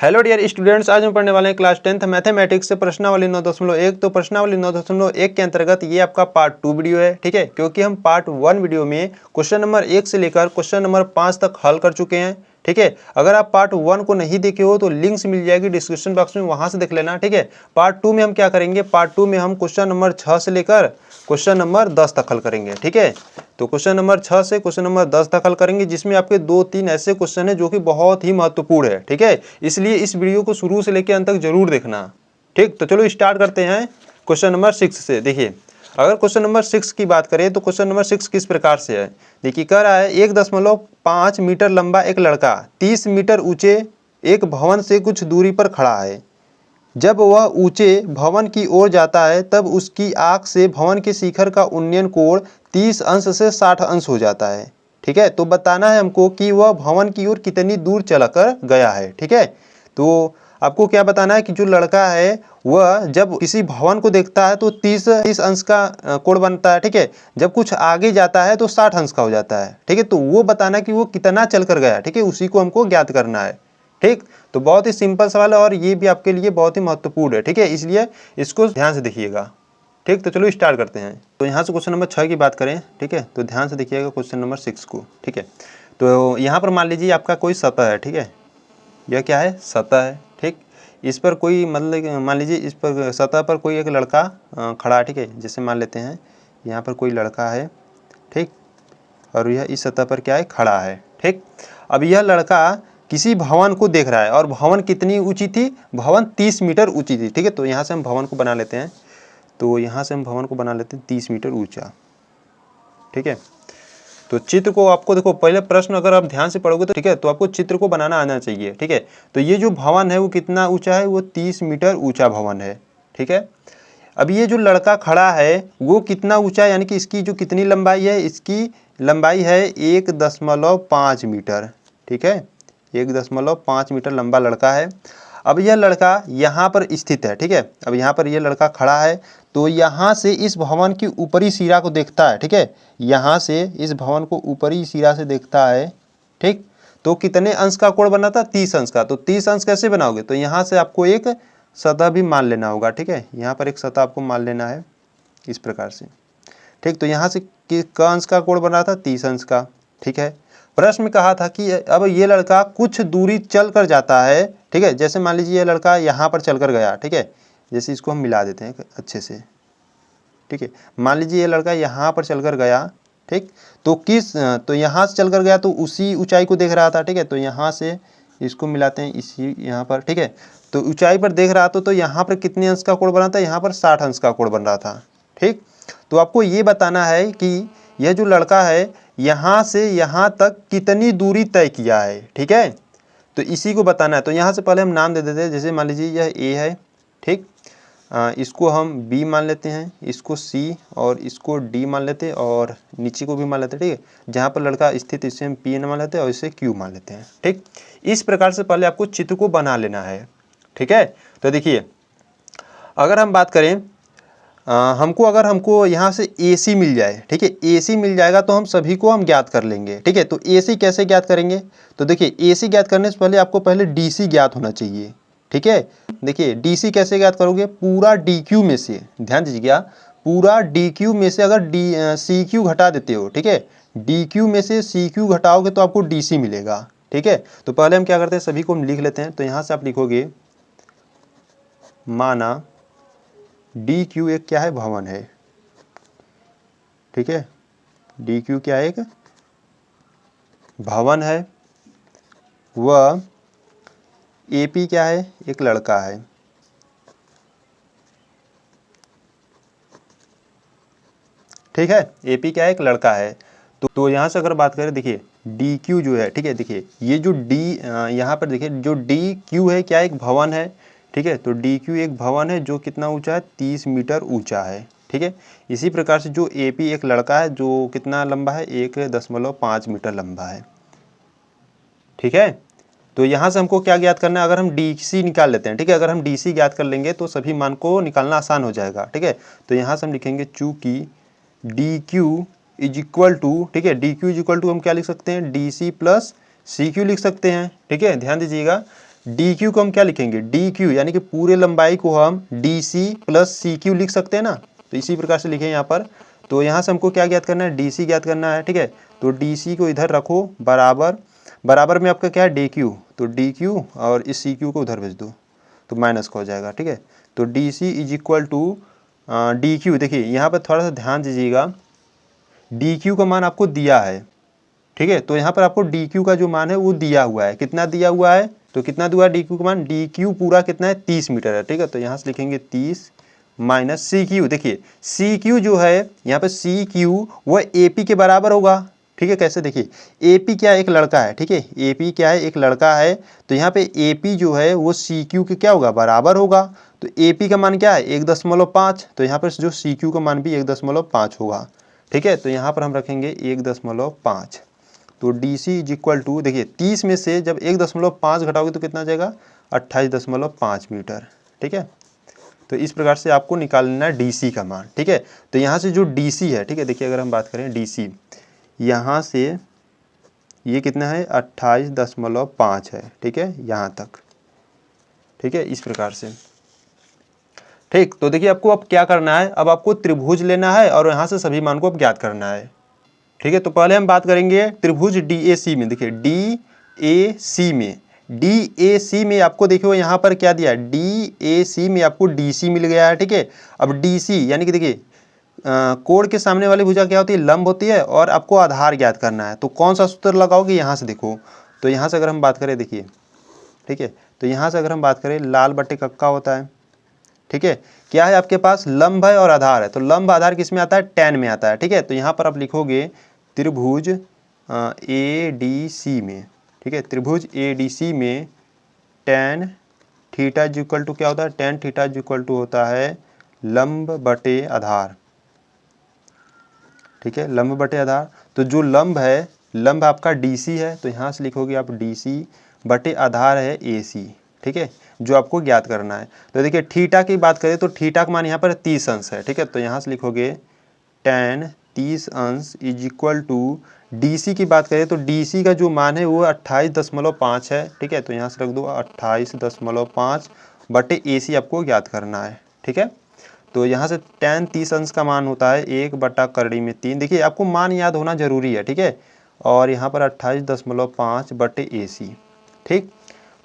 Hello dear students, आज हम पढ़ने वाले हैं क्लास 10th मैथमेटिक्स से प्रश्नावली 9.1। तो प्रश्नावली 9.1 के अंतर्गत ये आपका पार्ट 2 वीडियो है, ठीक है, क्योंकि हम पार्ट 1 वीडियो में क्वेश्चन नंबर 1 से लेकर क्वेश्चन नंबर 5 तक हल कर चुके हैं। ठीक है, अगर आप पार्ट 1 को नहीं देखे हो तो लिंक्स मिल जाएगी डिस्क्रिप्शन बॉक्स में, वहां से देख लेना। ठीक है, पार्ट 2 में हम क्या करेंगे, पार्ट 2 में हम क्वेश्चन नंबर 6 से लेकर क्वेश्चन नंबर 10 तक हल करेंगे। ठीक है, तो क्वेश्चन नंबर 6 से क्वेश्चन नंबर 10 तक हल करेंगे, जिसमें आपके 2-3 ऐसे क्वेश्चन है जो कि बहुत ही महत्वपूर्ण है। ठीक है, इसलिए इस वीडियो को शुरू से लेकर अंत तक जरूर देखना। ठीक, तो चलो स्टार्ट करते हैं क्वेश्चन नंबर 6 से। देखिए, अगर क्वेश्चन नंबर 6 की बात करें तो क्वेश्चन नंबर 6 किस प्रकार से है। देखिए, कह रहा है 1.5 मीटर लंबा एक लड़का 30 मीटर ऊंचे एक भवन से कुछ दूरी पर खड़ा है। जब वह ऊंचे भवन की ओर जाता है तब उसकी आंख से भवन के शिखर का उन्नयन कोण 30 अंश से 60 अंश हो जाता है। ठीक है, तो बताना है हमको कि वह भवन की ओर कितनी दूर चलकर गया है। ठीक है, तो आपको क्या बताना है कि जो लड़का है वह जब किसी भवन को देखता है तो 30 अंश का कोण बनता है। ठीक है, जब कुछ आगे जाता है तो 60 अंश का हो जाता है। ठीक है, तो वो बताना है कि वो कितना चलकर गया। ठीक है, उसी को हमको ज्ञात करना है। ठीक, तो बहुत ही सिंपल सवाल है और ये भी आपके लिए बहुत ही महत्वपूर्ण है। ठीक है, इसलिए इसको ध्यान से देखिएगा। ठीक, तो चलो स्टार्ट करते हैं। तो यहाँ से क्वेश्चन नंबर 6 की बात करें। ठीक है, तो ध्यान से देखिएगा क्वेश्चन नंबर 6 को। ठीक है, तो यहाँ पर मान लीजिए आपका कोई सतह है। ठीक है, यह क्या है, सतह है। ठीक, इस पर कोई मतलब मान लीजिए इस पर सतह पर कोई एक लड़का खड़ा है। ठीक है, जैसे मान लेते हैं यहाँ पर कोई लड़का है। ठीक, और यह इस सतह पर क्या है, खड़ा है। ठीक, अब यह लड़का किसी भवन को देख रहा है और भवन कितनी ऊंची थी, भवन 30 मीटर ऊंची थी। ठीक है, तो यहाँ से हम भवन को बना लेते हैं। तो यहाँ से हम भवन को बना लेते हैं 30 मीटर ऊंचा। ठीक है, तो चित्र को आपको देखो, पहले प्रश्न अगर आप ध्यान से पढ़ोगे तो ठीक है, तो आपको चित्र को बनाना आना चाहिए। ठीक है, तो ये जो भवन है वो कितना ऊंचा है, वो 30 मीटर ऊंचा भवन है। ठीक है, अब ये जो लड़का खड़ा है वो कितना ऊंचा है, यानी कि इसकी जो कितनी लंबाई है, इसकी लंबाई है 1.5 मीटर। ठीक है, 1.5 मीटर लंबा लड़का है। अब यह लड़का यहाँ पर स्थित है। ठीक है, अब यहाँ पर यह लड़का खड़ा है तो यहाँ से इस भवन की ऊपरी सिरा को देखता है। ठीक है, यहाँ से इस भवन को ऊपरी सिरा से देखता है। ठीक, तो कितने अंश का कोण बना था, 30 अंश का। तो 30 अंश कैसे बनाओगे, तो यहाँ से आपको एक सतह भी मान लेना होगा। ठीक है, यहाँ पर एक सतह आपको मान लेना है इस प्रकार से। ठीक, तो यहाँ से का अंश का कोण बना था, 30 अंश का। ठीक है, प्रश्न में कहा था कि अब ये लड़का कुछ दूरी चल कर जाता है। ठीक है, जैसे मान लीजिए ये लड़का यहाँ पर चल कर गया। ठीक है, जैसे इसको हम मिला देते हैं अच्छे से। ठीक है, मान लीजिए ये लड़का यहाँ पर चल कर गया। ठीक, तो यहाँ से चल कर गया तो उसी ऊंचाई को देख रहा था। ठीक है, तो यहाँ से इसको मिलाते हैं इसी यहाँ पर। ठीक है, तो ऊंचाई पर देख रहा था तो यहाँ पर कितने अंश का कोण बना था, यहाँ पर 60 अंश का कोण बन रहा था। ठीक, तो आपको ये बताना है कि यह जो लड़का है यहाँ से यहाँ तक कितनी दूरी तय किया है। ठीक है, तो इसी को बताना है। तो यहाँ से पहले हम नाम दे देते हैं, जैसे मान लीजिए यह ए है। ठीक, इसको हम बी मान लेते हैं, इसको सी और इसको डी मान लेते हैं और नीचे को भी मान लेते हैं। ठीक है, जहाँ पर लड़का स्थित इसे हम पी मान लेते हैं और इसे क्यू मान लेते हैं। ठीक, इस प्रकार से पहले आपको चित्र को बना लेना है। ठीक है, तो देखिए, अगर हम बात करें अगर हमको यहाँ से AC मिल जाए। ठीक है, AC मिल जाएगा तो हम सभी को हम ज्ञात कर लेंगे। ठीक है, तो AC कैसे ज्ञात करेंगे, तो देखिए AC ज्ञात करने से पहले आपको पहले DC ज्ञात होना चाहिए। ठीक है, देखिए DC कैसे ज्ञात करोगे, पूरा DQ में से, ध्यान दीजिएगा, पूरा DQ में से अगर CQ घटा देते हो। ठीक है, DQ में से CQ घटाओगे तो आपको DC मिलेगा। ठीक है, तो पहले हम क्या करते हैं, सभी को हम लिख लेते हैं। तो यहाँ से आप लिखोगे, माना DQ एक क्या है, भवन है। ठीक है, DQ क्या है, एक भवन है। वह AP क्या है, एक लड़का है। ठीक है, AP क्या है, एक लड़का है। तो यहाँ से अगर बात करें, देखिए DQ जो है, ठीक है, देखिए ये जो D यहाँ पर देखिए जो DQ है क्या, एक भवन है। ठीक है, तो DQ एक भवन है जो कितना ऊंचा है, 30 मीटर ऊंचा है। ठीक है, इसी प्रकार से जो AP एक लड़का है जो कितना लंबा है, 1.5 मीटर लंबा है। ठीक है, तो यहाँ से हमको क्या ज्ञात करना है, अगर हम DC निकाल लेते हैं। ठीक है, अगर हम DC ज्ञात कर लेंगे तो सभी मान को निकालना आसान हो जाएगा। ठीक है, तो यहाँ से हम लिखेंगे चूँकि DQ इज इक्वल टू, ठीक है, DQ इज इक्वल टू हम क्या लिख सकते हैं, DC प्लस CQ लिख सकते हैं। ठीक है, ध्यान दीजिएगा, डी क्यू को हम क्या लिखेंगे, डी क्यू यानी कि पूरे लंबाई को हम D C plus C Q लिख सकते हैं ना, तो इसी प्रकार से लिखें यहाँ पर। तो यहाँ से हमको क्या ज्ञात करना है, डी सी ज्ञात करना है, ठीक है। तो डी सी को इधर रखो बराबर, बराबर में आपका क्या है डी क्यू, तो डी क्यू और इस सी क्यू को उधर भेज दो तो माइनस का हो जाएगा, ठीक है। तो D C is equal to D Q, देखिए यहाँ पर थोड़ा सा ध्यान दीजिएगा, डी क्यू का मान आपको दिया है, ठीक है। तो यहाँ पर आपको डी क्यू का जो मान है वो दिया हुआ है, कितना दिया हुआ है, तो कितना दिया डी क्यू का मान, डी क्यू पूरा कितना है 30 मीटर है, ठीक है। तो यहाँ से लिखेंगे 30 माइनस सी क्यू, देखिए सी क्यू जो है यहाँ पे सी क्यू वह ए पी के बराबर होगा, ठीक है। कैसे, देखिए ए पी क्या एक लड़का है, ठीक है, ए पी क्या है एक लड़का है, तो यहाँ पे ए पी जो है वो सी क्यू के क्या होगा बराबर होगा। तो ए पी का मान क्या है 1.5, तो यहाँ पर जो सी क्यू का मान भी 1.5 होगा, ठीक है। तो यहाँ पर हम रखेंगे 1.5। तो D C is equal to, देखिए 30 में से जब 1.5 घटाओगे तो कितना आ जाएगा 28.5 मीटर, ठीक है। तो इस प्रकार से आपको निकालना है डी सी का मान, ठीक है। तो यहाँ से जो डी सी है, ठीक है, देखिए अगर हम बात करें डी सी, यहाँ से ये कितना है 28.5 है, ठीक है, यहाँ तक, ठीक है, इस प्रकार से, ठीक। तो देखिए आपको अब क्या करना है, अब आपको त्रिभुज लेना है और यहाँ से सभी मान को अब ज्ञात करना है, ठीक है। तो पहले हम बात करेंगे त्रिभुज डी ए सी में, देखिए डी ए सी में, डी ए सी में आपको देखिए यहाँ पर क्या दिया है, डी ए सी में आपको डी सी मिल गया है, ठीक है। अब डी सी यानी कि देखिए कोण के सामने वाली भुजा क्या होती है, लंब होती है, और आपको आधार ज्ञात करना है, तो कौन सा सूत्र लगाओगे, यहाँ से देखो। तो यहाँ से अगर हम बात करें, देखिए ठीक है, तो यहाँ से अगर हम बात करें लाल बटे कक्का होता है, ठीक है। क्या है आपके पास लंब है और आधार है, तो लंब आधार किस में आता है, tan में आता है, ठीक है। तो यहाँ पर आप लिखोगे त्रिभुज ए डी सी में, ठीक है, त्रिभुज ए डी सी में tan theta is equal to क्या होता है, tan theta is equal to होता है लंब बटे आधार, ठीक है, लंब बटे आधार। तो जो लंब है, लंब आपका डी सी है, तो यहाँ से लिखोगे आप डी सी बटे आधार है ए सी, ठीक है, जो आपको ज्ञात करना है। तो देखिए थीटा की बात करें तो थीटा का मान यहाँ पर 30 अंश है, ठीक है। तो यहाँ से लिखोगे tan 30 अंश is equal to D C की बात करें तो डी सी का जो मान है वो 28.5 है, ठीक है। तो यहाँ से रख दो 28.5 बटे ए सी आपको ज्ञात करना है, ठीक है। तो यहाँ से tan 30 अंश का मान होता है 1/3। देखिए आपको मान याद होना जरूरी है, ठीक है। और यहाँ पर 28.5 बटे ए सी, ठीक।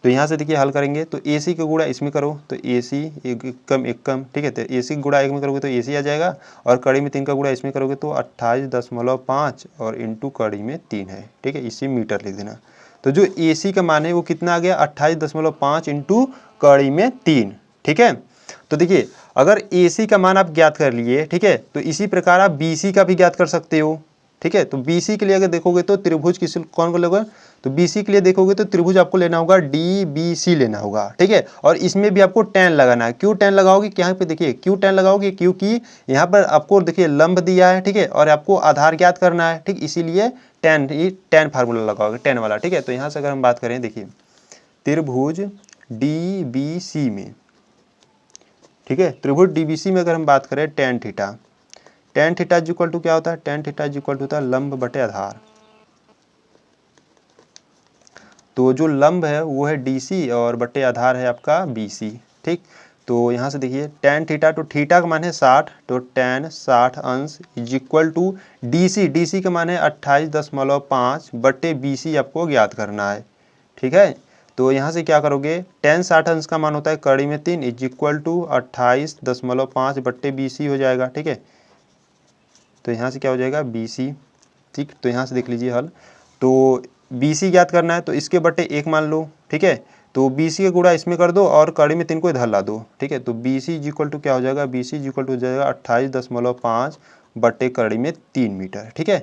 तो यहाँ से देखिए हल करेंगे तो ए सी का गुणा इसमें करो तो ए सी एक कम, ठीक है। तो ए सी गुणा 1 में करोगे तो ए सी आ जाएगा, और कड़ी में 3 का गुणा इसमें करोगे तो 28.5 और इंटू कड़ी में 3 है, ठीक है, इसी मीटर लिख देना। तो जो ए सी का मान है वो कितना आ गया 28.5 इंटू कड़ी में 3, ठीक है। तो देखिए अगर ए सी का मान आप ज्ञात कर लिए, ठीक है, तो इसी प्रकार आप बी सी का भी ज्ञात कर सकते हो, ठीक है। तो बी सी के लिए अगर देखोगे तो त्रिभुज किस कौन को लेगा, तो बी सी के लिए देखोगे तो त्रिभुज आपको लेना होगा डी बी सी लेना होगा, ठीक है। और इसमें भी आपको tan लगाना है, क्यों tan लगाओगे, यहाँ पे देखिए क्यों tan लगाओगे, क्योंकि यहाँ पर आपको देखिए लंब दिया है, ठीक है, और आपको आधार ज्ञात करना है, ठीक, इसीलिए tan फार्मूला लगाओगे, tan वाला, ठीक है। तो यहाँ से अगर हम बात करें, देखिए त्रिभुज डी बी सी में, ठीक है, त्रिभुज डी बी सी में अगर हम बात करें tan theta is equal to क्या होता है, tan theta is equal to होता है लंब बटे आधार। तो जो लंब है वो है डी सी और बटे आधार है आपका बी सी, ठीक। तो यहाँ से देखिए tan थीटा, तो थीटा का मान है 60, तो tan 60 अंश is equal to D C का मान है 28.5 बटे बी सी आपको ज्ञात करना है, ठीक है। तो यहाँ से क्या करोगे tan 60 अंश का मान होता है कड़ी में 3 इज इक्वल टू 28.5 बट्टे बी सी हो जाएगा, ठीक है। तो यहाँ से क्या हो जाएगा बी सी, ठीक। तो यहाँ से देख लीजिए हल, तो बी सी ज्ञात करना है तो इसके बटे 1 मान लो, ठीक है। तो बी सी का गुणा इसमें कर दो और कड़ी में 3 को इधर ला दो, ठीक है। तो B C is equal to क्या हो जाएगा, B C is equal to हो जाएगा 28.5 बट्टे कड़ी में 3 मीटर, ठीक है।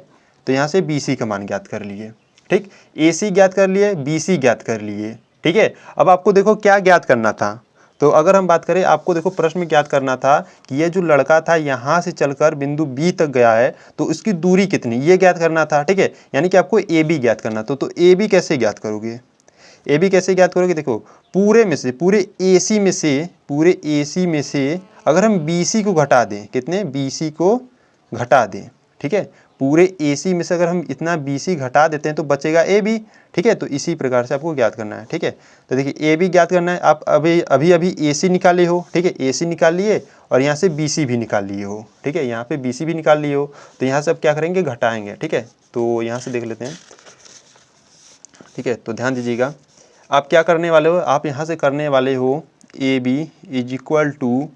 तो यहाँ से बी सी का मान ज्ञात कर लिए, ठीक, ए सी ज्ञात कर लिए, बी सी ज्ञात कर लिए, ठीक है। अब आपको देखो क्या ज्ञात करना था, तो अगर हम बात करें आपको देखो प्रश्न में ज्ञात करना था कि ये जो लड़का था यहाँ से चलकर बिंदु बी तक गया है तो उसकी दूरी कितनी, ये ज्ञात करना था, ठीक है। यानी कि आपको ए बी ज्ञात करना था। तो ए बी कैसे ज्ञात करोगे, ए बी कैसे ज्ञात करोगे, देखो पूरे में से, पूरे ए सी में से अगर हम बी सी को घटा दें, कितने बी सी को घटा दें, ठीक है, पूरे AC में से अगर हम इतना BC घटा देते हैं तो बचेगा AB, ठीक है। तो इसी प्रकार से आपको ज्ञात करना है, ठीक है। तो देखिए AB ज्ञात करना है, आप अभी AC निकाले हो, ठीक है, AC निकाल लिए और यहाँ से BC भी निकाल लिए हो, ठीक है, यहाँ पे BC भी निकाल लिए हो। तो यहाँ से अब क्या करेंगे, घटाएंगे, ठीक है। तो यहाँ से देख लेते हैं, ठीक है। तो ध्यान दीजिएगा, आप क्या करने वाले हो, आप यहाँ से करने वाले हो AB is equal to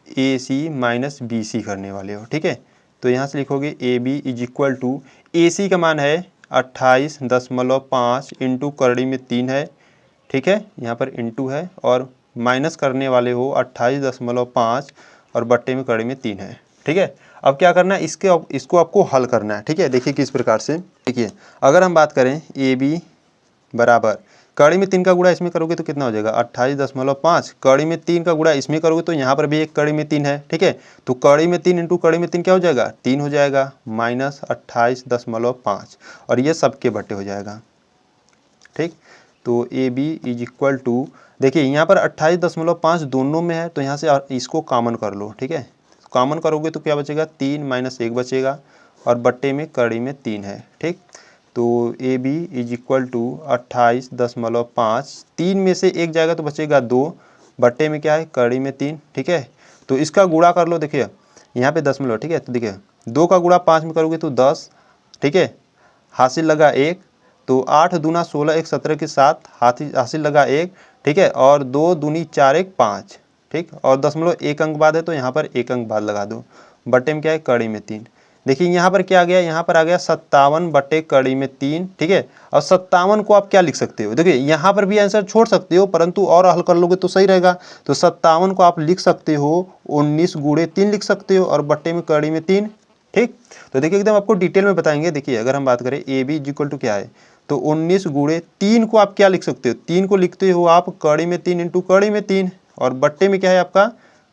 AC minus BC करने वाले हो, ठीक है। तो यहाँ से लिखोगे AB is equal to, AC का मान है 28.5 इंटू करड़ी में 3 है, ठीक है, यहाँ पर इंटू है, और माइनस करने वाले हो 28.5 और बट्टे में करड़ी में 3 है, ठीक है। अब क्या करना है, इसको आपको हल करना है, ठीक है। देखिए किस प्रकार से, देखिए अगर हम बात करें AB बराबर कड़ी में 3 का गुणा इसमें करोगे तो कितना हो जाएगा 28.5, कड़ी में 3 का गुणा इसमें करोगे तो यहाँ पर भी एक कड़ी में 3 है, ठीक है। तो कड़ी में 3 इंटू कड़ी में 3 क्या हो जाएगा, 3 हो जाएगा, माइनस 28.5 और ये सबके बट्टे हो जाएगा, ठीक। तो AB इज इक्वल टू, देखिए यहाँ पर 28.5 दोनों में है तो यहाँ से इसको कॉमन कर लो, ठीक है। कॉमन करोगे तो क्या बचेगा, 3 माइनस 1 बचेगा और बट्टे में कड़ी में 3 है, ठीक। तो AB इज इक्वल टू 28.5, 3 में से 1 जाएगा तो बचेगा 2, बट्टे में क्या है, कड़ी में 3, ठीक है। तो इसका गुणा कर लो, देखिए यहाँ पे दशमलव, ठीक है। तो देखिए 2 का गुणा 5 में करोगे तो 10, ठीक है, हासिल लगा 1, तो 8 दूना 16, 1 17 के साथ हासिल लगा 1, ठीक है, और 2 दूनी 4 1 5, ठीक, और दशमलव 1 अंक बाद है तो यहाँ पर 1 अंक बाद लगा दो, बट्टे में क्या है, कड़ी में 3। देखिए यहाँ पर क्या आ गया, यहाँ पर आ गया 57 बट्टे कड़ी में 3, ठीक है। और 57 को आप क्या लिख सकते हो, देखिए यहाँ पर भी आंसर छोड़ सकते हो परंतु और हल कर लोगे तो सही रहेगा। तो 57 को आप लिख सकते हो 19 गुणे 3 लिख सकते हो और बट्टे में कड़ी में 3, ठीक। तो देखिए एकदम आपको डिटेल में बताएंगे। देखिए अगर हम बात करें AB इक्वल टू क्या है, तो 19 गुणे 3 को आप क्या लिख सकते हो, 3 को लिखते हो आप कड़ी में 3 इंटू कड़ी में 3 और बट्टे में क्या है आपका,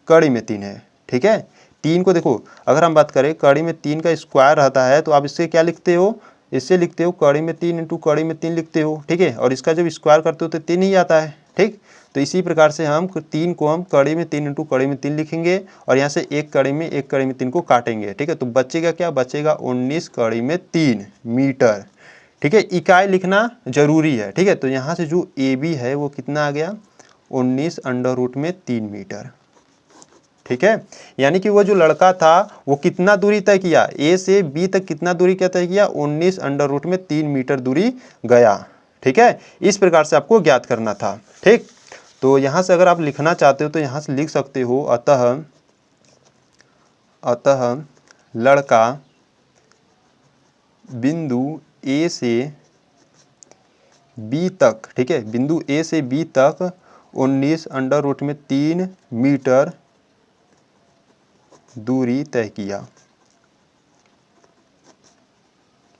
कड़ी में 3 है, ठीक है। 3 को देखो, अगर हम बात करें कड़ी में 3 का स्क्वायर रहता है तो आप इससे क्या लिखते हो, इससे लिखते हो कड़ी में 3 इंटू कड़ी में 3 लिखते हो, ठीक है। और इसका जब स्क्वायर करते हो तो 3 ही आता है, ठीक। तो इसी प्रकार से हम 3 को हम कड़ी में 3 इंटू कड़ी में 3 लिखेंगे और यहाँ से एक कड़ी में 3 को काटेंगे, ठीक है। तो बचेगा क्या, बचेगा 19 कड़ी में 3 मीटर, ठीक है। इकाई लिखना जरूरी है, ठीक है। तो यहाँ से जो AB है वो कितना आ गया, 19 अंडर रूट में 3 मीटर, ठीक है। यानी कि वो जो लड़का था वो कितना दूरी तय किया, A से B तक कितना दूरी क्या तय किया, 19 अंडर रूट में 3 मीटर दूरी गया, ठीक है। इस प्रकार से आपको ज्ञात करना था, ठीक। तो यहाँ से अगर आप लिखना चाहते हो तो यहाँ से लिख सकते हो, अतः लड़का बिंदु A से B तक, ठीक है, बिंदु A से B तक 19 अंडर रूट में 3 मीटर दूरी तय किया,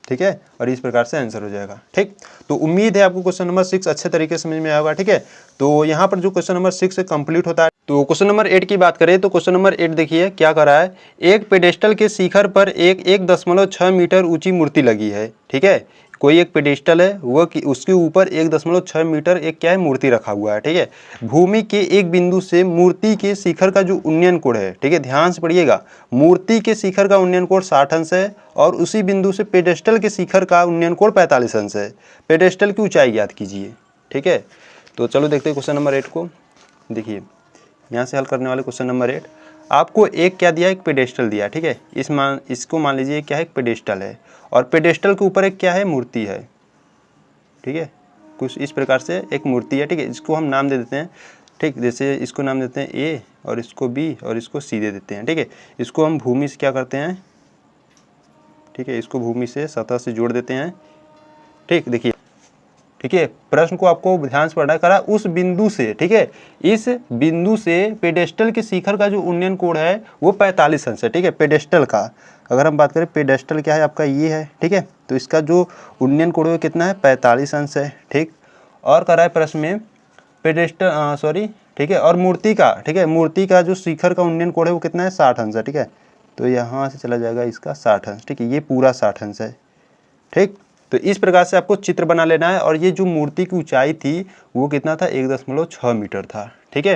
ठीक है। और इस प्रकार से आंसर हो जाएगा, ठीक। तो उम्मीद है आपको क्वेश्चन नंबर 6 अच्छे तरीके से समझ में आएगा, ठीक है। तो यहाँ पर जो क्वेश्चन नंबर 6 से कंप्लीट होता है, तो क्वेश्चन नंबर 8 की बात करें तो क्वेश्चन नंबर 8 देखिए क्या कर रहा है, एक पेडेस्टल के शिखर पर एक 1.6 मीटर ऊंची मूर्ति लगी है, ठीक है। कोई एक पेडेस्टल है वो उसके ऊपर 1.6 मीटर एक क्या है, मूर्ति रखा हुआ है, ठीक है। भूमि के एक बिंदु से मूर्ति के शिखर का जो उन्नयन कोण है, ठीक है, ध्यान से पढ़िएगा, मूर्ति के शिखर का उन्नयन कोण 60 अंश है और उसी बिंदु से पेडेस्टल के शिखर का उन्नयन कोण 45 अंश है। पेडेस्टल की ऊंचाई ज्ञात कीजिए, ठीक है। तो चलो देखते हैं क्वेश्चन नंबर 8 को। देखिए यहाँ से हल करने वाले क्वेश्चन नंबर 8, आपको एक क्या दिया, एक पेडेस्टल दिया, ठीक है। इसको मान लीजिए क्या है, एक पेडेस्टल है और पेडेस्टल के ऊपर एक क्या है, मूर्ति है, ठीक है। कुछ इस प्रकार से एक मूर्ति है, ठीक है। इसको हम नाम दे देते हैं, ठीक, जैसे इसको नाम देते हैं A और इसको B और इसको C दे देते हैं, ठीक है। इसको हम भूमि से क्या करते हैं, ठीक है, इसको भूमि से सतह से जोड़ देते हैं, ठीक। देखिए, ठीक है, प्रश्न को आपको ध्यान से पढ़ना करा, उस बिंदु से, ठीक है, इस बिंदु से पेडेस्टल के शिखर का जो उन्नयन कोण है वो 45 अंश है, ठीक है। पेडेस्टल का अगर हम बात करें, पेडेस्टल क्या है आपका, ये है, ठीक है। तो इसका जो उन्नयन कोण है कितना है, 45 अंश है, ठीक। और करा है प्रश्न में पेडेस्टल ठीक है, और मूर्ति का, ठीक है, मूर्ति का जो शिखर का उन्नयन कोण है वो कितना है, 60 अंश है, ठीक है। तो यहाँ से चला जाएगा इसका 60 अंश, ठीक है, ये पूरा 60 अंश है, ठीक। तो इस प्रकार से आपको चित्र बना लेना है और ये जो मूर्ति की ऊंचाई थी वो कितना था, 1.6 मीटर था, ठीक है।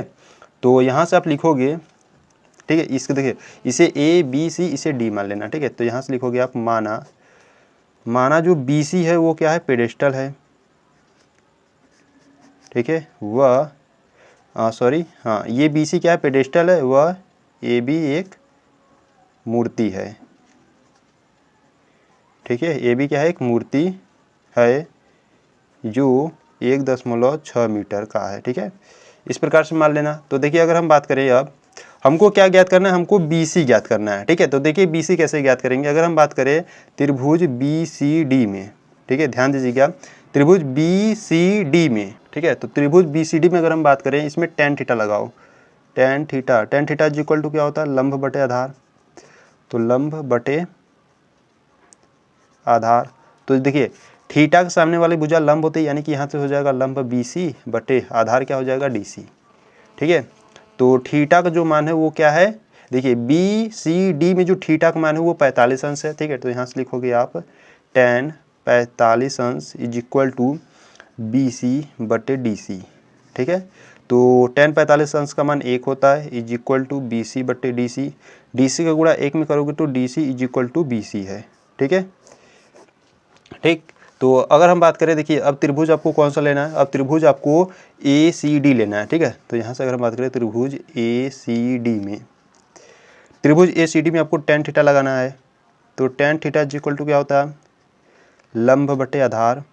तो यहाँ से आप लिखोगे, ठीक है, इसको देखिए, इसे A B C इसे D मान लेना, ठीक है। तो यहाँ से लिखोगे आप, माना माना जो BC है वो क्या है, पेडेस्टल है, ठीक है, वह सॉरी हाँ ये BC क्या है, पेडेस्टल है, वह AB एक मूर्ति है, ठीक है, AB क्या है, एक मूर्ति है जो 1.6 मीटर का है, ठीक है, इस प्रकार से मान लेना। तो देखिए अगर हम बात करें, अब हमको क्या ज्ञात करना है, हमको BC ज्ञात करना है, ठीक है। तो देखिए BC कैसे ज्ञात करेंगे, अगर हम बात करें त्रिभुज BCD में, ठीक है, ध्यान दीजिएगा, त्रिभुज BCD में, ठीक है, तो त्रिभुज BCD में अगर हम बात करें, इसमें tan थीटा लगाओ, tan theta is equal to क्या होता है, लंब बटे आधार, तो लंब बटे आधार, तो देखिए थीटा के सामने वाली भुजा लंब होती है, यानी कि यहाँ से हो जाएगा लंब BC बटे आधार क्या हो जाएगा, DC, ठीक है। तो थीटा का जो मान है वो क्या है, देखिए BCD में जो थीटा का मान है वो 45 अंश है, ठीक है, तो यहाँ से लिखोगे आप tan 45 अंश इज इक्वल टू BC बटे DC, ठीक है। तो tan 45 अंश का मान 1 होता है, इज इक्वल टू BC बटे DC का गुणा 1 में करोगे तो DC is equal to BC है, ठीक है, ठीक। तो अगर हम बात करें, देखिए अब त्रिभुज आपको कौन सा लेना है, अब त्रिभुज आपको ACD लेना है, ठीक है। तो यहाँ से अगर हम बात करें त्रिभुज ACD में आपको tan थीटा लगाना है, तो tan theta is equal to क्या होता है, लंब बटे आधार,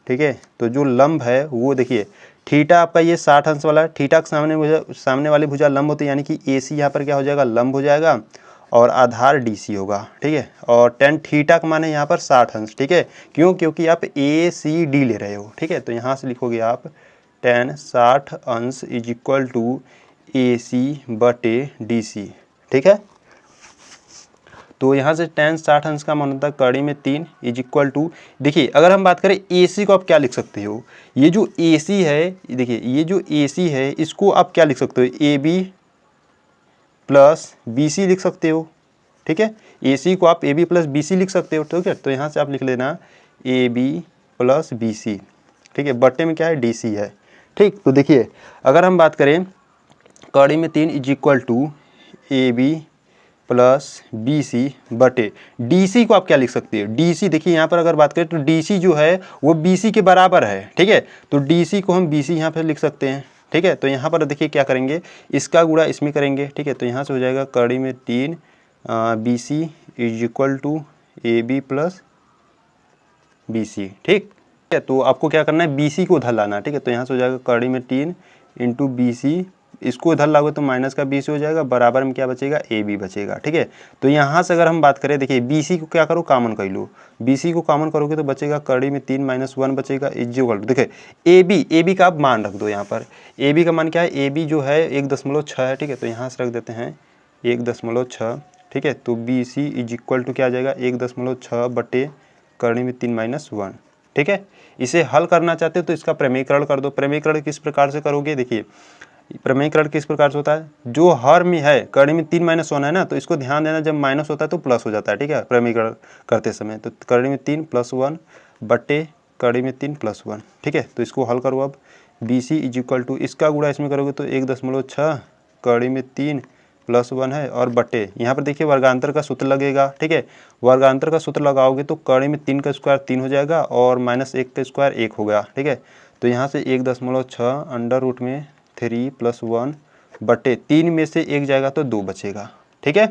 ठीक है। तो जो लंब है वो देखिए थीटा आपका ये 60 अंश वाला है, थीटा के सामने वाली भुजा लंब होती है, यानी कि AC यहाँ पर क्या हो जाएगा, लंब हो जाएगा, और आधार DC होगा, ठीक है। और tan थीटा का मान है यहाँ पर 60 अंश, ठीक है, क्यों, क्योंकि आप ACD ले रहे हो, ठीक है। तो यहाँ से लिखोगे आप tan 60 अंश इज इक्वल टू AC बटे DC, ठीक है। तो यहाँ से tan 60 अंश का मान होता है कड़ी में 3 इज इक्वल टू, देखिए अगर हम बात करें AC को आप क्या लिख सकते हो, ये जो AC है, देखिए ये जो AC है इसको आप क्या लिख सकते हो, AB प्लस BC लिख सकते हो, ठीक है। AC को आप AB प्लस BC लिख सकते हो, ठीक है। तो यहाँ से आप लिख लेना AB प्लस BC, ठीक है, बटे में क्या है, DC है, ठीक। तो देखिए अगर हम बात करें कड़ी में 3 is equal to AB plus BC बटे DC को आप क्या लिख सकते हो, DC देखिए यहाँ पर अगर बात करें तो DC जो है वो BC के बराबर है, ठीक है। तो DC को हम BC यहाँ पर लिख सकते हैं, ठीक है। तो यहाँ पर देखिए क्या करेंगे, इसका गुणा इसमें करेंगे, ठीक है। तो यहाँ से हो जाएगा कड़ी में 3 BC is equal to AB plus BC, ठीक है। तो आपको क्या करना है, BC को उधर लाना, ठीक है। तो यहाँ से हो जाएगा कड़ी में 3 इंटू BC, इसको इधर लागो तो माइनस का BC हो जाएगा, बराबर में क्या बचेगा, AB बचेगा, ठीक है। तो यहाँ से अगर हम बात करें, देखिए BC को क्या करो, कॉमन कर लो, BC को कॉमन करोगे तो बचेगा कड़ी में 3 माइनस 1 बचेगा इज इक्वल टू, देखिए AB का आप मान रख दो, यहाँ पर AB का मान क्या है, AB जो है 1.6 है, ठीक है। तो यहाँ से रख देते हैं 1.6, ठीक है। तो BC इज इक्वल टू क्या आ जाएगा, 1.6 बटे कड़ी में 3 माइनस 1, ठीक है। इसे हल करना चाहते हो तो इसका प्रमेयीकरण कर दो। प्रमेयीकरण किस प्रकार से करोगे, देखिए प्रमेयीकरण किस प्रकार से होता है, जो हर में है कड़ी में 3 माइनस 1 है ना, तो इसको ध्यान देना, जब माइनस होता है तो प्लस हो जाता है, ठीक है, प्रमेयीकरण करते समय। तो कड़ी में 3 प्लस 1 बटे कड़ी में 3 प्लस 1, ठीक है। तो इसको हल करो, अब BC इज इक्वल टू, इसका गुणा इसमें करोगे तो 1.6 कड़ी में 3 प्लस 1 है, और बटे यहाँ पर देखिए वर्गांतर का सूत्र लगेगा, ठीक है। वर्गांतर का सूत्र लगाओगे तो कड़ी में 3 का स्क्वायर 3 हो जाएगा, और माइनस 1 का स्क्वायर 1 हो गया, ठीक है। तो यहाँ से 1.6 अंडर रूट में 3 प्लस 1 बटे 3 में से 1 जाएगा तो 2 बचेगा, ठीक है।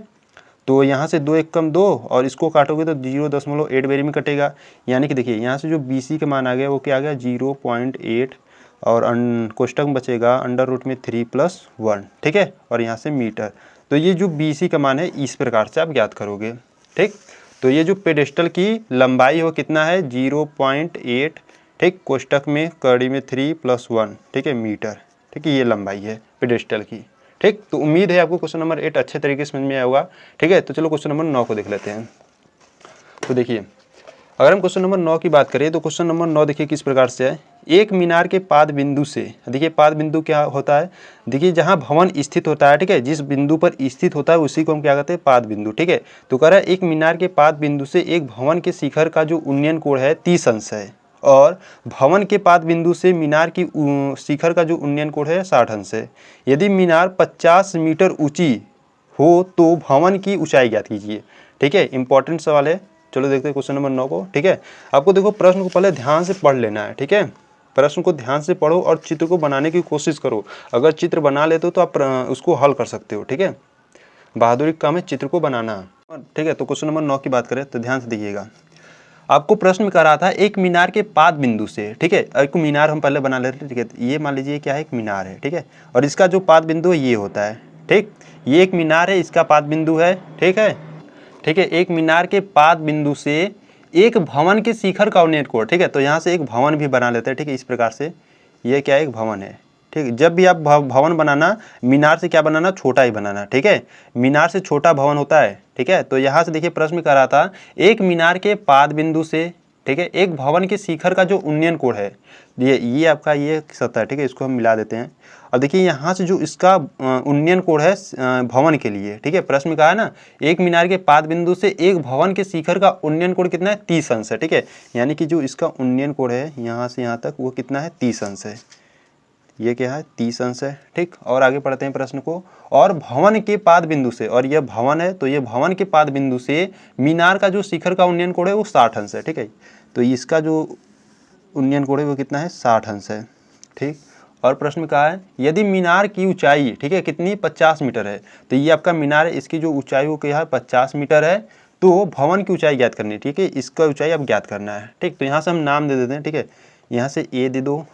तो यहाँ से 2 1 कम 2, और इसको काटोगे तो 0.8 बेरी में कटेगा, यानी कि देखिए यहाँ से जो BC का मान आ गया वो क्या आ गया, 0.8, और कोष्टक में बचेगा अंडर रूट में 3 प्लस 1, ठीक है, और यहाँ से मीटर। तो ये जो BC का मान है इस प्रकार से आप ज्ञात करोगे, ठीक। तो ये जो पेडेस्टल की लंबाई हो कितना है, 0.8, ठीक, कोष्टक में कड़ी में 3 प्लस 1, ठीक है, मीटर, ठीक है, ये लंबाई है पेडेस्टल की, ठीक। तो उम्मीद है आपको क्वेश्चन नंबर 8 अच्छे तरीके से समझ में आया होगा, ठीक है। तो चलो क्वेश्चन नंबर 9 को देख लेते हैं। तो देखिए अगर हम क्वेश्चन नंबर 9 की बात करें तो क्वेश्चन नंबर 9 देखिए किस प्रकार से है, एक मीनार के पाद बिंदु से, देखिए पाद बिंदु क्या होता है, देखिए जहां भवन स्थित होता है, ठीक है, जिस बिंदु पर स्थित होता है उसी को हम क्या कहते हैं, पाद बिंदु, ठीक है। तो कह रहा है एक मीनार के पाद बिंदु से एक भवन के शिखर का जो उन्नयन कोण है 30 अंश है, और भवन के पाद बिंदु से मीनार की शिखर का जो उन्नयन कोण है 60 अंश है। यदि मीनार 50 मीटर ऊंची हो तो भवन की ऊंचाई ज्ञात कीजिए, ठीक है, इंपॉर्टेंट सवाल है। चलो देखते हैं क्वेश्चन नंबर 9 को। ठीक है, आपको देखो प्रश्न को पहले ध्यान से पढ़ लेना है। ठीक है, प्रश्न को ध्यान से पढ़ो और चित्र को बनाने की कोशिश करो। अगर चित्र बना लेते हो तो आप उसको हल कर सकते हो। ठीक है, बहादुरी का काम है चित्र को बनाना। ठीक है, तो क्वेश्चन नंबर 9 की बात करें तो ध्यान से देखिएगा। आपको प्रश्न में कह रहा था एक मीनार के पाद बिंदु से, ठीक है, एक मीनार हम पहले बना लेते हैं। ठीक है, ये मान लीजिए क्या है, एक मीनार है। ठीक है, और इसका जो पाद बिंदु है ये होता है। ठीक, ये एक मीनार है, इसका पाद बिंदु है। ठीक है, ठीक है, एक मीनार के पाद बिंदु से एक भवन के शिखर का उन्नयन कोण। ठीक है, तो यहाँ से एक भवन भी बना लेते हैं। ठीक है, इस प्रकार से ये क्या है, एक भवन है। ठीक, जब भी आप भवन बनाना, मीनार से क्या बनाना, छोटा ही बनाना। ठीक है, मीनार से छोटा भवन होता है। ठीक है, तो यहाँ से देखिए प्रश्न में कह रहा था एक मीनार के पाद बिंदु से, ठीक है, एक भवन के शिखर का जो उन्नयन कोण है, ये आपका ये सतह है। ठीक है, इसको हम मिला देते हैं। अब देखिए यहाँ से जो इसका उन्नयन कोण है भवन के लिए, ठीक है, प्रश्न में कहा है ना एक मीनार के पाद बिंदु से एक भवन के शिखर का उन्नयन कोण कितना है, 30 अंश है। ठीक है, यानी कि जो इसका उन्नयन कोण है यहाँ से यहाँ तक वो कितना है, 30 अंश है। ये क्या है, 30 अंश है। ठीक, और आगे पढ़ते हैं प्रश्न को। और भवन के पाद बिंदु से, और यह भवन है तो ये भवन के पाद बिंदु से मीनार का जो शिखर का उन्नयन कोण है वो 60 अंश है। ठीक है, तो इसका जो उन्नयन कोण है वो कितना है, 60 अंश है। ठीक, और प्रश्न में कहा है यदि मीनार की ऊंचाई, ठीक है, कितनी, 50 मीटर है, तो ये आपका मीनार है, इसकी जो ऊंचाई वो क्या है, 50 मीटर है। तो भवन की ऊंचाई ज्ञात करनी है। ठीक है, इसका ऊंचाई अब ज्ञात करना है। ठीक, तो यहाँ से हम नाम दे देते हैं। ठीक है, यहाँ से ए दे दो,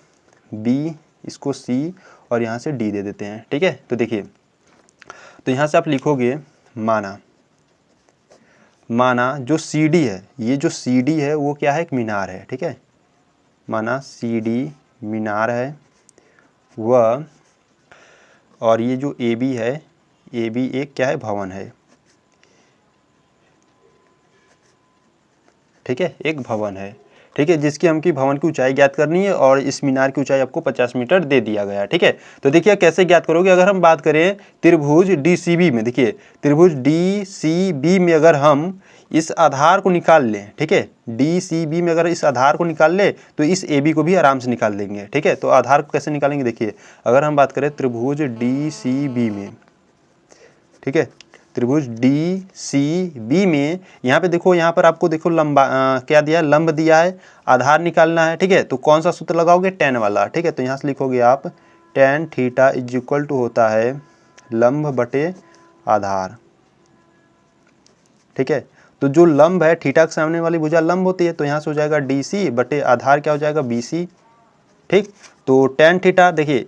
बी, इसको सी, और यहाँ से डी दे देते हैं। ठीक है, तो देखिए, तो यहाँ से आप लिखोगे माना जो सी डी है, ये जो सी डी है वो क्या है, एक मीनार है। ठीक है, माना सी डी मीनार है वह, और ये जो ए बी है, ए बी एक क्या है, भवन है। ठीक है, एक भवन है। ठीक है, जिसकी हमकी भवन की ऊंचाई ज्ञात करनी है, और इस मीनार की ऊंचाई आपको 50 मीटर दे दिया गया है। ठीक है, तो देखिए कैसे ज्ञात करोगे। अगर हम बात करें त्रिभुज DCB में, देखिए त्रिभुज DCB में अगर हम इस आधार को निकाल लें, ठीक है, DCB में अगर इस आधार को निकाल ले तो इस AB को भी आराम से निकाल देंगे। ठीक है, तो आधार को कैसे निकालेंगे, देखिए अगर हम बात करें त्रिभुज DCB में, ठीक है, त्रिभुज DCB में, यहाँ पे देखो, यहाँ पर आपको देखो लंबा क्या दिया है, लंब दिया है, आधार निकालना है। ठीक है, तो कौन सा सूत्र लगाओगे, tan वाला। ठीक है, तो यहाँ से लिखोगे आप tan theta is equal to होता है लंब बटे आधार। ठीक है, तो जो लंब है, थीटा के सामने वाली भुजा लंब होती है, तो यहाँ से हो जाएगा DC बटे आधार क्या हो जाएगा, BC। ठीक, तो tan थीटा, देखिए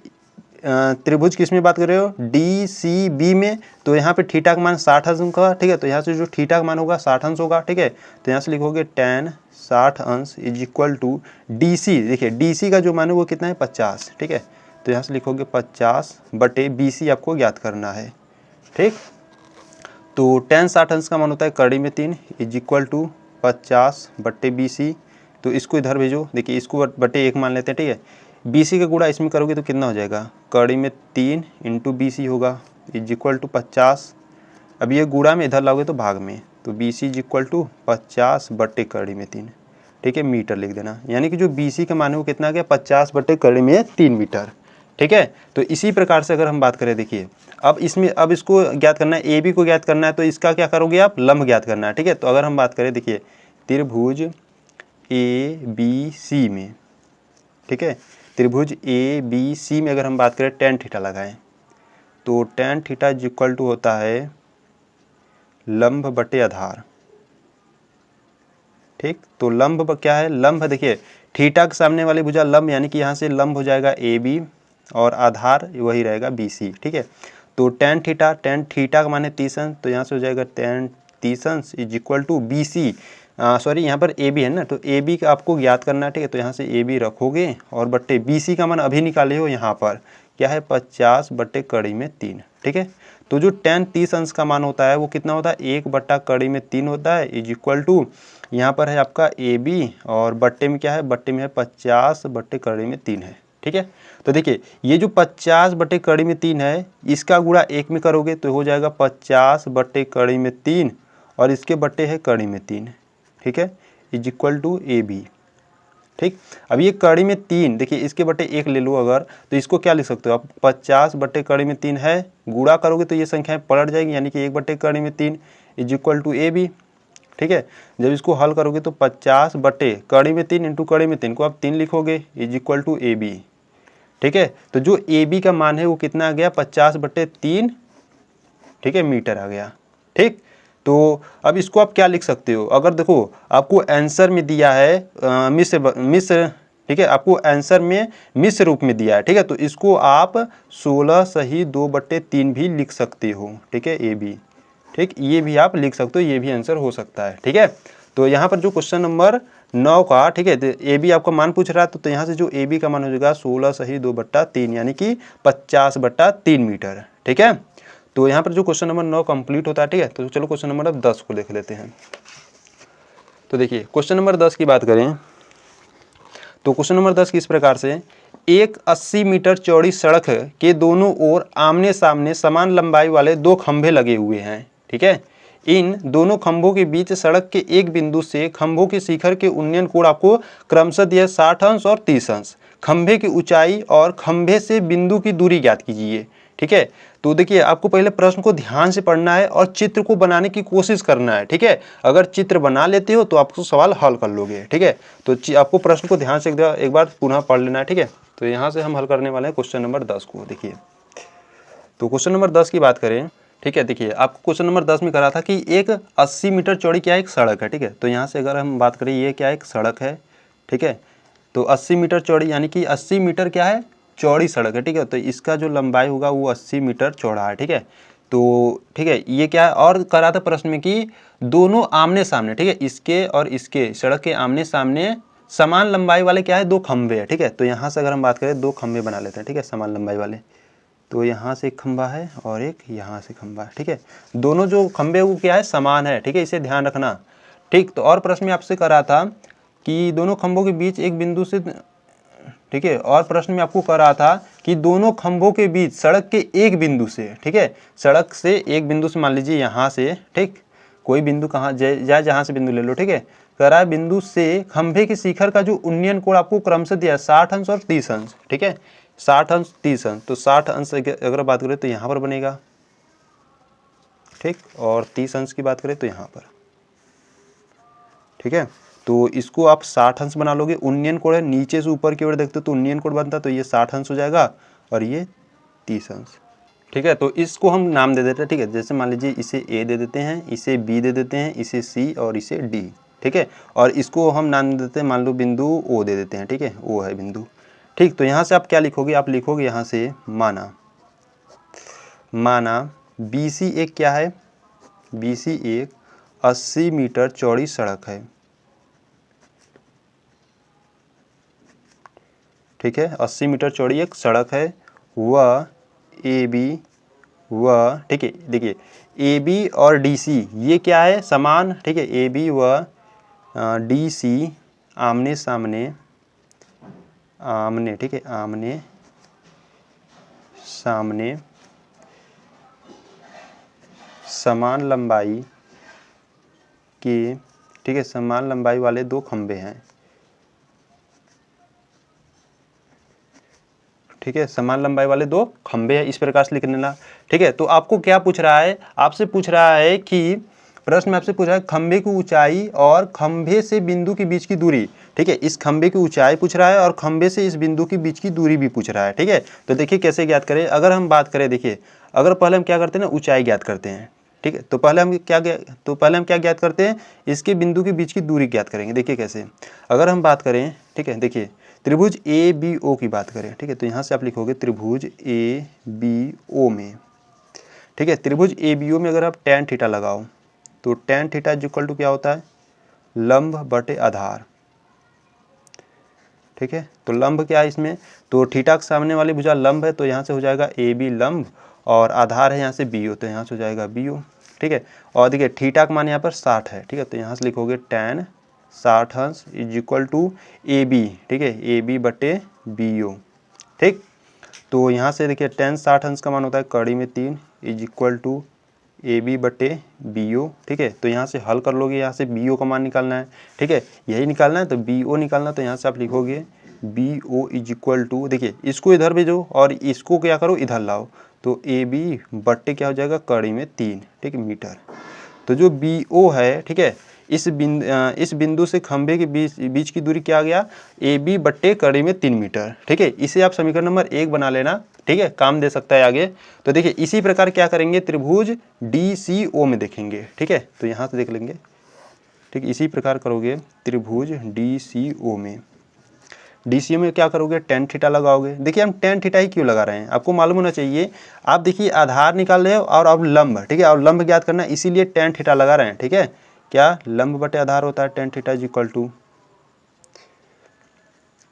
त्रिभुज किस में बात कर रहे हो, DCB में, तो यहाँ पे थीटा का मान 60 अंश होगा। ठीक है, तो यहाँ से जो थीटा का मान होगा 60 अंश होगा। ठीक है, तो यहाँ से लिखोगे tan 60 अंश इज इक्वल टू DC। देखिए DC का जो मान है वो कितना है, 50। ठीक है, तो यहाँ से लिखोगे 50 बटे BC आपको ज्ञात करना है। ठीक, तो tan 60 अंश का मान होता है कड़ी में 3 इज इक्वल टू 50 बटे BC। तो इसको इधर भेजो, देखिए इसको बटे 1 मान लेते हैं। ठीक है, BC का गुणा इसमें करोगे तो कितना हो जाएगा, कड़ी में 3 इंटू BC होगा इज इक्वल टू 50। अब ये गुणा में इधर लाओगे तो भाग में, तो BC इज इक्वल टू 50 बटे कड़ी में 3। ठीक है, मीटर लिख देना, यानी कि जो BC का मान है वो कितना आ गया, 50 बटे कड़ी में 3 मीटर। ठीक है, तो इसी प्रकार से अगर हम बात करें, देखिए अब इसमें, अब इसको ज्ञात करना है, AB को ज्ञात करना है, तो इसका क्या करोगे आप, लंब ज्ञात करना है। ठीक है, तो अगर हम बात करें, देखिए त्रिभुज ABC में, ठीक है, त्रिभुज ABC में अगर हम बात करें tan थीटा लगाएं, तो tan theta is equal to होता है लंब बटे आधार। ठीक, तो लंब क्या है, लंब देखिए थीटा के सामने वाली भुजा लंब, यानी कि यहाँ से लंब हो जाएगा AB और आधार वही रहेगा BC। ठीक है, तो tan थीटा का मान है 30 अंश, तो यहाँ से हो जाएगा tan 30 अंश is equal to BC, sorry यहाँ पर AB है ना, तो AB का आपको ज्ञात करना है। ठीक है, तो यहाँ से AB रखोगे और बट्टे BC का मान अभी निकाले हो, यहाँ पर क्या है, 50 बट्टे कड़ी में 3। ठीक है, तो जो tan 30 अंश का मान होता है वो कितना होता है, 1 बट्टा कड़ी में 3 होता है इज इक्वल टू, यहाँ पर है आपका AB और बट्टे में क्या है, बट्टे में है 50 बट्टे कड़ी में 3 है। ठीक है, तो देखिए ये जो 50 बट्टे कड़ी में 3 है, इसका गुणा 1 में करोगे तो हो जाएगा 50 बट्टे कड़ी में 3, और इसके बट्टे है कड़ी में 3। ठीक है, इज इक्वल टू AB। ठीक, अब ये कड़ी में 3, देखिए इसके बट्टे 1 ले लो अगर, तो इसको क्या लिख सकते हो आप, 50 बट्टे कड़ी में 3 है, गुणा करोगे तो ये संख्याएं पलट जाएगी, यानी कि 1 बट्टे कड़ी में 3 इज इक्वल टू AB। ठीक है। जब इसको हल करोगे तो 50 बटे कड़ी में 3 इंटू कड़ी में 3 को आप 3 लिखोगे is equal to A B, ठीक है। तो जो ए बी का मान है वो कितना आ गया 50 बटे 3, ठीक है, मीटर आ गया, ठीक। तो अब इसको आप क्या लिख सकते हो, अगर देखो आपको आंसर में दिया है मिश्र, ठीक है, आपको आंसर में मिश्र रूप में दिया है, ठीक है, तो इसको आप 16 सही 2/3 भी लिख सकते हो, ठीक है, ए बी, ठीक, ये भी आप लिख सकते हो, ये भी आंसर हो सकता है, ठीक है। तो यहाँ पर जो क्वेश्चन नंबर 9 का, ठीक है, ए बी आपका मान पूछ रहा है, तो यहाँ से जो ए बी का मान हो जाएगा 16 सही 2/3 यानी कि 50/3 मीटर, ठीक है। तो यहाँ पर जो क्वेश्चन नंबर 9 कंप्लीट होता है, ठीक है। तो चलो क्वेश्चन नंबर अब 10 को देख लेते हैं। तो देखिए क्वेश्चन नंबर 10 की बात करें तो क्वेश्चन नंबर 10 किस प्रकार से, एक 80 मीटर चौड़ी सड़क के दोनों ओर आमने सामने समान लंबाई वाले 2 खंभे लगे हुए हैं, ठीक है। इन दोनों खंभों के बीच सड़क के एक बिंदु से खंभों के शिखर के उन्नयन कोण आपको क्रमशः दिया 60 अंश और 30 अंश। खंभे की ऊंचाई और खंभे से बिंदु की दूरी ज्ञात कीजिए, ठीक है। तो देखिए आपको पहले प्रश्न को ध्यान से पढ़ना है और चित्र को बनाने की कोशिश करना है, ठीक है। अगर चित्र बना लेते हो तो आपको सवाल हल कर लोगे, ठीक है। तो आपको प्रश्न को ध्यान से एक बार पुनः पढ़ लेना है, ठीक है। तो यहाँ से हम हल करने वाले हैं क्वेश्चन नंबर 10 को। देखिए तो क्वेश्चन नंबर 10 की बात करें, ठीक है, देखिए आपको क्वेश्चन नंबर 10 में करा था कि एक 80 मीटर चौड़ी क्या एक सड़क है, ठीक है। तो यहाँ से अगर हम बात करें ये क्या एक सड़क है, ठीक है। तो 80 मीटर चौड़ी यानी कि 80 मीटर क्या है चौड़ी सड़क है, ठीक है। तो इसका जो लंबाई होगा वो 80 मीटर चौड़ा है, ठीक है। तो ठीक है ये क्या है, और करा था प्रश्न में कि दोनों आमने सामने, ठीक है, इसके और इसके सड़क के आमने सामने समान लंबाई वाले क्या है 2 खंभे है, ठीक है। तो यहाँ से अगर हम बात करें 2 खंभे बना लेते हैं, ठीक है, समान लंबाई वाले। तो यहाँ से एक खंभा है और एक यहाँ से खंभा है, ठीक है। दोनों जो खंभे वो क्या है समान है, ठीक है, इसे ध्यान रखना, ठीक। तो और प्रश्न में आपसे करा था कि दोनों खंभों के बीच एक बिंदु से, ठीक है, और प्रश्न में आपको करा था कि दोनों खंभों के बीच सड़क के एक बिंदु से, ठीक है, सड़क से एक बिंदु से, मान लीजिए यहाँ से, ठीक, कोई बिंदु कहाँ जाए जहाँ से बिंदु ले लो, ठीक है, करा बिंदु से खंभे के शिखर का जो उन्नयन कोण आपको क्रमशः दिया 60 अंश और 30 अंश, ठीक है, 60 अंश 30 अंश। तो 60 अंश अगर बात करें तो यहाँ पर बनेगा, ठीक, और 30 अंश की बात करें तो यहाँ पर, ठीक है। तो इसको आप 60 अंश बना लोगे, उन्नयन कोण है नीचे से ऊपर की ओर देखते हो तो उन्नयन कोण बनता है, तो ये 60 अंश हो जाएगा और ये 30 अंश, ठीक है। तो इसको हम नाम दे देते हैं, ठीक है, जैसे मान लीजिए इसे ए दे देते हैं, इसे बी दे देते हैं, इसे सी और इसे डी, ठीक है। और इसको हम नाम दे देते हैं, मान लो बिंदु ओ दे देते हैं, ठीक है, ओ है बिंदु, ठीक। तो यहाँ से आप क्या लिखोगे, आप लिखोगे यहाँ से माना बी सी एक क्या है, बी सी एक 80 मीटर चौड़ी सड़क है, ठीक है, 80 मीटर चौड़ी एक सड़क है, वह ए बी व, ठीक है, देखिए ए बी और डी सी ये क्या है समान, ठीक है, ए बी व डी सी आमने सामने, ठीक है, आमने सामने समान लंबाई के, ठीक है, समान लंबाई वाले 2 खंभे हैं, ठीक है, समान लंबाई वाले 2 खंभे हैं, इस प्रकार से लिखने ला, ठीक है। तो आपको क्या पूछ रहा है, आपसे पूछ रहा है कि प्रश्न में आपसे पूछ रहा है खंभे की ऊंचाई और खंभे से बिंदु के बीच की दूरी, ठीक है, इस खंभे की ऊंचाई पूछ रहा है और खंभे से इस बिंदु के बीच की दूरी भी पूछ रहा है, ठीक है। तो देखिए कैसे ज्ञात करें, अगर हम बात करें, देखिए अगर पहले हम क्या करते हैं ना ऊंचाई ज्ञात करते हैं, ठीक है। तो पहले हम क्या ज्ञात करते हैं, इसके बिंदु के बीच की दूरी ज्ञात करेंगे। देखिए कैसे, अगर हम बात करें, ठीक है, देखिए त्रिभुज ए बी ओ की बात करें, ठीक है, तो यहाँ से आप लिखोगे त्रिभुज ए बी ओ में, ठीक है, त्रिभुज ए बी ओ में अगर आप tan थीटा लगाओ तो tan थीटा इक्वल टू क्या होता है लंब बटे आधार, ठीक है। तो लंब क्या है इसमें, तो थीटा के सामने वाली भुजा लंब है, तो यहाँ से हो जाएगा ए बी लंब और आधार है यहाँ से बी ओ, तो यहाँ से हो जाएगा बी ओ, ठीक है। और देखिए थीटा का मान यहाँ पर 60 है, ठीक है, तो यहाँ से लिखोगे tan 60 अंश is equal to A B, ठीक है, ए बी बटे बी ओ, ठीक। तो यहाँ से देखिए tan 60 अंश का मान होता है कड़ी में 3 is equal to A B बटे बी ओ, ठीक है। तो यहाँ से हल कर लोगे, यहाँ से बी ओ का मान निकालना है, ठीक है, यही निकालना है, तो बी ओ निकालना, तो यहाँ से आप लिखोगे B O is equal to, देखिए इसको इधर भेजो और इसको क्या करो इधर लाओ, तो ए बी बट्टे क्या हो जाएगा कड़ी में 3, ठीक है, मीटर। तो जो बी ओ है, ठीक है, इस बिंदु से खंभे के बीच की दूरी क्या आ गया, AB बट्टे कड़ी में 3 मीटर। ठीक है, इसे आप समीकरण नंबर 1 बना लेना। ठीक है, काम दे सकता है आगे। तो देखिए इसी प्रकार क्या करेंगे, त्रिभुज DCO में देखेंगे। ठीक है, तो यहाँ से देख लेंगे। ठीक, इसी प्रकार करोगे त्रिभुज DCO में। DCO में क्या करोगे, tan थीटा लगाओगे। देखिए हम tan थीटा ही क्यों लगा रहे हैं, आपको मालूम होना चाहिए। आप देखिए आधार निकाल रहे हो और अब लंब, ठीक है, और लंब ज्ञात करना है, इसीलिए tan थीटा लगा रहे हैं। ठीक है, क्या लंब बटे आधार होता है, tan theta is equal to.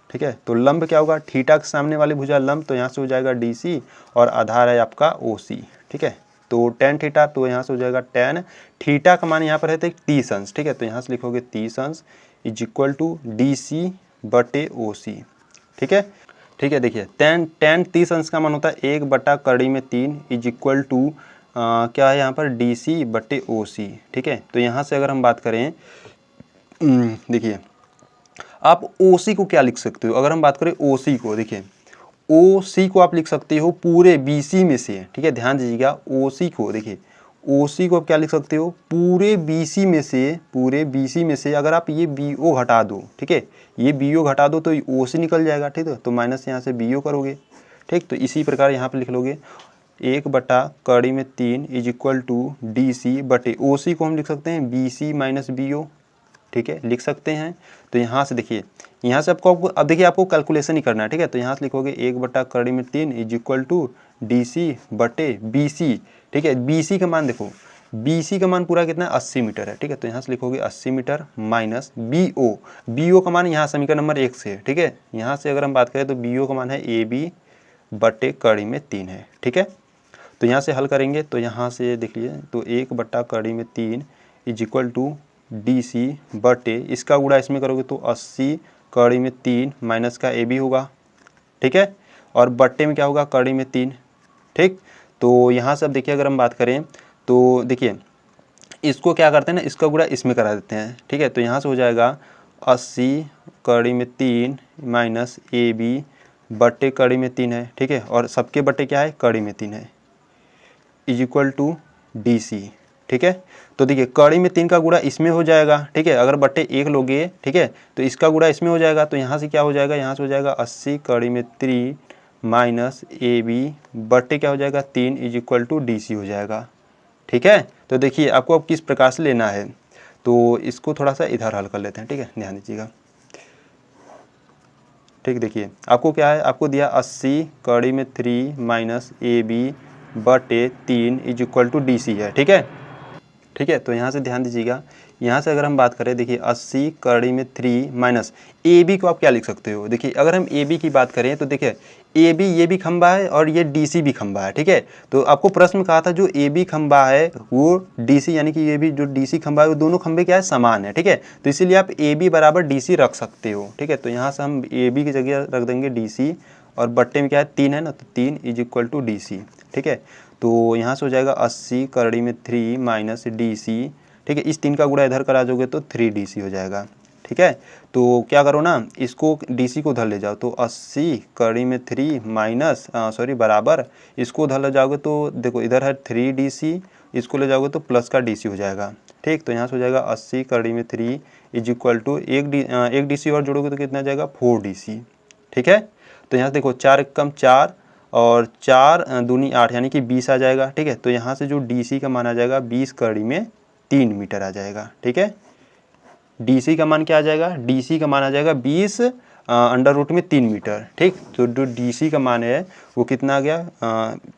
ठीक है, तो लंब क्या होगा, थीटा के सामने वाली भुजा लंब, तो यहाँ से हो जाएगा DC और आधार है आपका OC। ठीक है, तो tan थीटा, तो यहाँ से हो जाएगा tan थीटा का मान यहाँ पर है 30 अंश। ठीक है, तो यहाँ से लिखोगे 30 अंश इज इक्वल टू DC बटे OC। ठीक है, ठीक है, देखिए tan 30 अंश का मान होता है 1 बटा कड़ी में 3 इज इक्वल टू क्या है यहाँ पर DC बटे OC। ठीक है, तो यहाँ से अगर हम बात करें, देखिए आप OC को क्या लिख सकते हो, अगर हम बात करें OC को, देखिए OC को आप लिख सकते हो पूरे BC में से। ठीक है, ध्यान दीजिएगा, OC को देखिए, OC को आप क्या लिख सकते हो, पूरे BC में से, पूरे BC में से अगर आप ये BO घटा दो, ठीक है, ये BO घटा दो तो OC निकल जाएगा। ठीक है, तो माइनस यहाँ से BO करोगे। ठीक, तो इसी प्रकार यहाँ पे लिख लोगे 1 बटा कड़ी में 3 इज इक्वल टू DC बटे OC को हम लिख सकते हैं BC माइनस BO। ठीक है, लिख सकते हैं। तो यहाँ से देखिए, यहाँ से आपको अब देखिए आपको कैलकुलेशन ही करना है। ठीक है, तो यहाँ से लिखोगे 1 बटा कड़ी में 3 इज इक्वल टू DC बटे BC। ठीक है, BC का मान देखो, BC का मान पूरा कितना है, 80 मीटर है। ठीक है, तो यहाँ से लिखोगे 80 मीटर माइनस BO का मान यहाँ समीकरण नंबर 1 से है। ठीक है, यहाँ से अगर हम बात करें तो BO का मान है AB बटे कड़ी में 3 है। ठीक है, तो यहाँ से हल करेंगे, तो यहाँ से देख लीजिए, तो 1 बटा कड़ी में 3 इज इक्वल टू DC बटे इसका गुणा इसमें करोगे तो 80 कड़ी में 3 माइनस का AB होगा। ठीक है, और बट्टे में क्या होगा, कड़ी में 3। ठीक, तो यहाँ से अब देखिए अगर हम बात करें तो देखिए इसको क्या करते हैं ना, इसका गुणा इसमें करा देते हैं। ठीक है, तो यहाँ से हो जाएगा 80 कड़ी में 3 माइनस AB बट्टे कड़ी में 3 है। ठीक है, और सबके बट्टे क्या है, कड़ी में 3 है, इज इक्वल टू DC। ठीक है, तो देखिए कड़ी में 3 का गुणा इसमें हो जाएगा। ठीक है, अगर बट्टे 1 लोगे, ठीक है, तो इसका गुणा इसमें हो जाएगा, तो यहाँ से क्या हो जाएगा, यहाँ से हो जाएगा 80 कड़ी में 3 माइनस AB बट्टे क्या हो जाएगा 3 इज इक्वल टू DC हो जाएगा। ठीक है, तो देखिए आपको अब किस प्रकार से लेना है, तो इसको थोड़ा सा इधर हल कर लेते हैं। ठीक है, ध्यान दीजिएगा। ठीक, देखिए आपको क्या है, आपको दिया 80 कड़ी में 3 माइनस AB बटे 3 इज इक्वल टू DC है। ठीक है, ठीक है, तो यहाँ से ध्यान दीजिएगा, यहाँ से अगर हम बात करें, देखिए 80 कड़ी में 3 माइनस AB को आप क्या लिख सकते हो, देखिए अगर हम AB की बात करें तो देखिए AB ये भी खंभा है और ये DC भी खंभा है। ठीक है, तो आपको प्रश्न में कहा था जो AB खंभा है वो DC, यानी कि ये भी जो DC खंभा है वो दोनों खंभे क्या है, समान है। ठीक है, तो इसीलिए आप AB बराबर DC रख सकते हो। ठीक है, तो यहाँ से हम AB की जगह रख देंगे DC, और बट्टे में क्या है 3 है ना, तो 3 इज इक्वल टू DC। ठीक है, तो यहाँ से हो जाएगा 80 कड़ी में 3 माइनस DC। ठीक है, इस 3 का गुणा इधर करा दोगे तो 3DC हो जाएगा। ठीक है, तो क्या करो ना, इसको DC को उधर ले जाओ, तो 80 कड़ी में 3 माइनस बराबर इसको उधर ले जाओगे तो देखो इधर है 3DC, इसको ले जाओगे तो प्लस का DC हो जाएगा। ठीक, तो यहाँ से हो जाएगा 80 कड़ी में 3 इज इक्वल टू एक DC और जोड़ोगे तो कितना जाएगा 4DC। ठीक है, तो यहाँ से देखो 4 एकम 4 और 4 दूनी 8 यानी कि 20 आ जाएगा। ठीक है, तो यहाँ से जो DC का मान आ जाएगा 20 कड़ी में 3 मीटर आ जाएगा। ठीक है, DC का मान क्या आ जाएगा, DC का मान आ जाएगा 20 अंडर रूट में 3 मीटर। ठीक, तो जो DC का मान है वो कितना आ गया,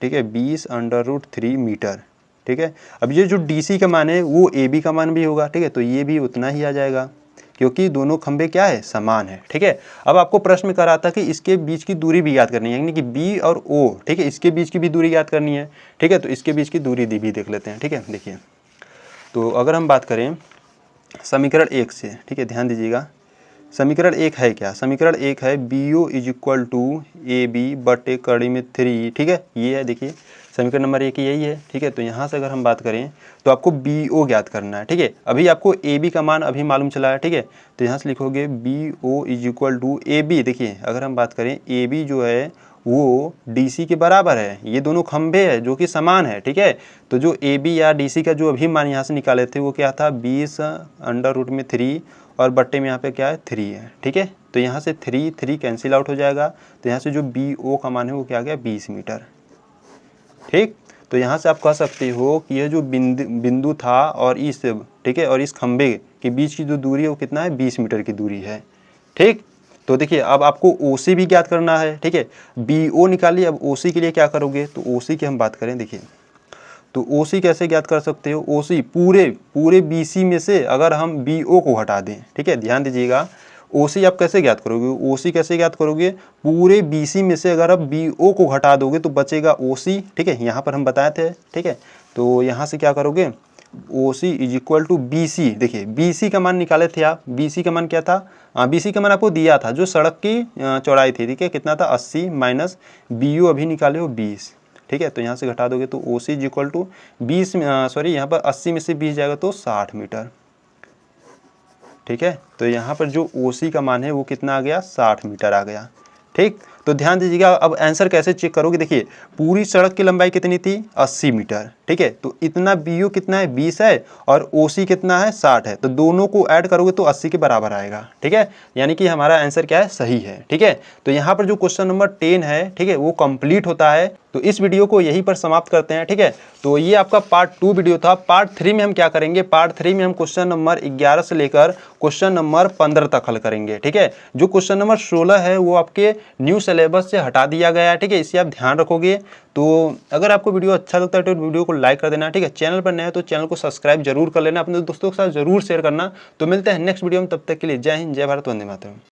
ठीक है 20 अंडर रूट 3 मीटर। ठीक है, अब ये जो DC का मान है वो AB का मान भी होगा। ठीक है, तो ये भी उतना ही आ जाएगा क्योंकि दोनों खंभे क्या है, समान है। ठीक है, अब आपको प्रश्न में करा था कि इसके बीच की दूरी भी याद करनी है, यानी कि B और O। ठीक है, इसके बीच की भी दूरी याद करनी है। ठीक है, तो इसके बीच की दूरी भी देख लेते हैं। ठीक है, देखिए तो अगर हम बात करें समीकरण 1 से, ठीक है ध्यान दीजिएगा, समीकरण 1 है क्या, समीकरण 1 है BO is equal to AB बटे कड़ी में 3। ठीक है, ये है देखिए समीकरण नंबर 1 यही है, ठीक है। तो यहाँ से अगर हम बात करें तो आपको BO ज्ञात करना है, ठीक है। अभी आपको AB का मान अभी मालूम चला है, ठीक है। तो यहाँ से लिखोगे BO is equal to AB। देखिए अगर हम बात करें AB जो है वो DC के बराबर है, ये दोनों खंभे हैं जो कि समान है, ठीक है। तो जो AB या DC का जो अभी मान यहाँ से निकाले थे वो क्या था 20√3 और बट्टे में यहाँ पे क्या है 3 है, ठीक है। तो यहाँ से 3 कैंसिल आउट हो जाएगा, तो यहाँ से जो BO का मान है वो क्या आ गया 20 मीटर, ठीक। तो यहाँ से आप कह सकते हो कि यह जो बिंदु था और इस, ठीक है, और इस खंभे के बीच की जो दूरी है वो कितना है 20 मीटर की दूरी है, ठीक। तो देखिए अब आपको OC भी ज्ञात करना है, ठीक है। BO निकालिए, अब OC के लिए क्या करोगे, तो OC की हम बात करें, देखिए तो OC कैसे ज्ञात कर सकते हो, OC पूरे BC में से अगर हम BO को हटा दें, ठीक है, ध्यान दीजिएगा। OC आप कैसे ज्ञात करोगे, OC कैसे ज्ञात करोगे, पूरे BC में से अगर आप BO को हटा दोगे तो बचेगा OC, ठीक है, यहाँ पर हम बताए थे, ठीक है। तो यहाँ से क्या करोगे OC is equal to BC। देखिए BC का मान निकाले थे आप, BC का मान क्या था, BC का मान आपको दिया था जो सड़क की चौड़ाई थी, ठीक है, कितना था 80 माइनस BO अभी निकाले हो 20, ठीक है। तो यहाँ से घटा दोगे तो OC is equal to 20, sorry यहाँ पर 80 में से 20 जाएगा तो 60 मीटर, ठीक है। तो यहाँ पर जो OC का मान है वो कितना आ गया 60 मीटर आ गया, ठीक। तो ध्यान दीजिएगा अब आंसर कैसे चेक करोगे, देखिए पूरी सड़क की लंबाई कितनी थी 80 मीटर, ठीक है। तो इतना BO कितना है 20 है और OC कितना है 60 है, तो दोनों को ऐड करोगे तो 80 के बराबर आएगा, ठीक है। यानी कि हमारा आंसर क्या है सही है, ठीक है। तो यहाँ पर जो क्वेश्चन नंबर 10 है, ठीक है, वो कंप्लीट होता है। तो इस वीडियो को यहीं पर समाप्त करते हैं, ठीक है। तो ये आपका पार्ट 2 वीडियो था। पार्ट 3 में हम क्या करेंगे, पार्ट 3 में हम क्वेश्चन नंबर 11 से लेकर क्वेश्चन नंबर 15 तक हल करेंगे, ठीक है। जो क्वेश्चन नंबर 16 है वो आपके न्यू सिलेबस से हटा दिया गया है, ठीक है, इसे आप ध्यान रखोगे। तो अगर आपको वीडियो अच्छा लगता है तो वीडियो को लाइक कर देना, ठीक है। चैनल पर नए हो तो चैनल को सब्सक्राइब जरूर कर लेना, अपने दोस्तों के साथ जरूर शेयर करना। तो मिलते हैं नेक्स्ट वीडियो में, तब तक के लिए जय हिंद, जय भारत, वंदे मातरम।